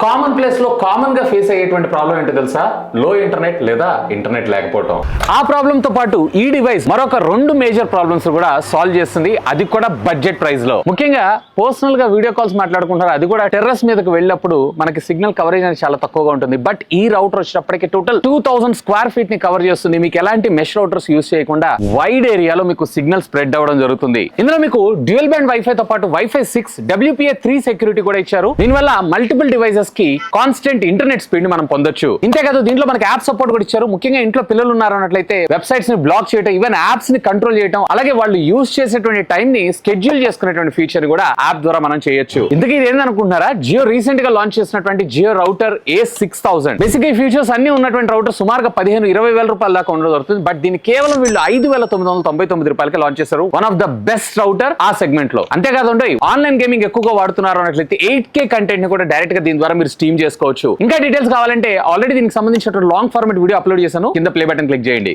Common place లో common గా face అయ్యేటువంటి ప్రాబ్లం ఏంటో తెలుసా? లో ఇంటర్నెట్ లేదా ఇంటర్నెట్ లేకపోవడం. ఆ ప్రాబ్లం తో పాటు ఈ డివైస్ మరొక రెండు మేజర్ ప్రాబ్లమ్స్ కూడా సాల్వ్ చేస్తుంది, అది కూడా బడ్జెట్ ప్రైస్ లో. ముఖ్యంగా పర్సనల్ గా వీడియో కాల్స్ మాట్లాడుకుంటారు, అది కూడా టెర్రస్ మీదకి వెళ్ళినప్పుడు మనకి సిగ్నల్ కవరేజ్ అనేది చాలా తక్కువగా ఉంటుంది. బట్ ఈ రౌటర్ వచ్చినప్పటికీ టోటల్ 2000 స్క్వేర్ ఫీట్ ని కవర్ చేస్తుంది. మీకు ఎలాంటి మెష్ రౌటర్స్ యూస్ చేయకుండా వైడ్ ఏరియాలో మీకు సిగ్నల్ స్ప్రెడ్ అవ్వడం జరుగుతుంది. ఇందులో మీకు డ్యూయల్ బ్యాండ్ వైఫై తో పాటు వైఫై 6 WPA3 సెక్యూరిటీ కూడా ఇచ్చారు. దీనివల్ల మల్టిపుల్ డివైసెస్ కి కాన్స్టెంట్ ఇంటర్నెట్ స్పీడ్ మనం పొందొచ్చు. ఇంతేకాదు దీంట్లో మనకి యాప్ సపోర్ట్ కూడా ఇచ్చారు. ముఖ్యంగా ఇంట్లో పిల్లలు ఉన్నారు అన్నట్లయితే వెబ్సైట్స్ ని బ్లాక్ చేయడం, ఈవెన్ యాప్స్ ని కంట్రోల్ చేయడం, అలాగే వాళ్ళు యూస్ చేసేటువంటి టైం ని స్కెడ్యూల్ చేసుకునేటువంటి ఫీచర్ కూడా యాప్ ద్వారా మనం చేయొచ్చు. ఇందుకే ఇది ఏందనుకుంటున్నారా? జియో రీసెంట్ గా లాంచ్ చేసినటువంటి జియో రౌటర్ A6000. బేసిక్ ఈ ఫీచర్స్ అన్ని ఉన్నటువంటి రౌటర్ సుమారుగా 15-20 వేల రూపాయల దాకా ఉండడం జరుగుతుంది. బట్ దీన్ని కేవలం వీళ్ళు 5,999 రూపాయలకి లాంచ్ చేశారు. One of the best router ఆ సెగ్మెంట్ లో. అంతేకాదు ఆన్లైన్ గేమింగ్ ఎక్కువగా వాడుతున్నారు అన్నట్లయితే 8K కంటెంట్ ని కూడా డైరెక్ట్ గా దీని ద్వారా మీరు స్ట్రీమ్ చేసుకోవచ్చు. ఇంకా డీటెయిల్స్ కావాలంటే ఆల్రెడీ దీనికి సంబంధించిన లాంగ్ ఫార్మాట్ వీడియో అప్లోడ్ చేశాను, కింద ప్లే బటన్ క్లిక్ చేయండి.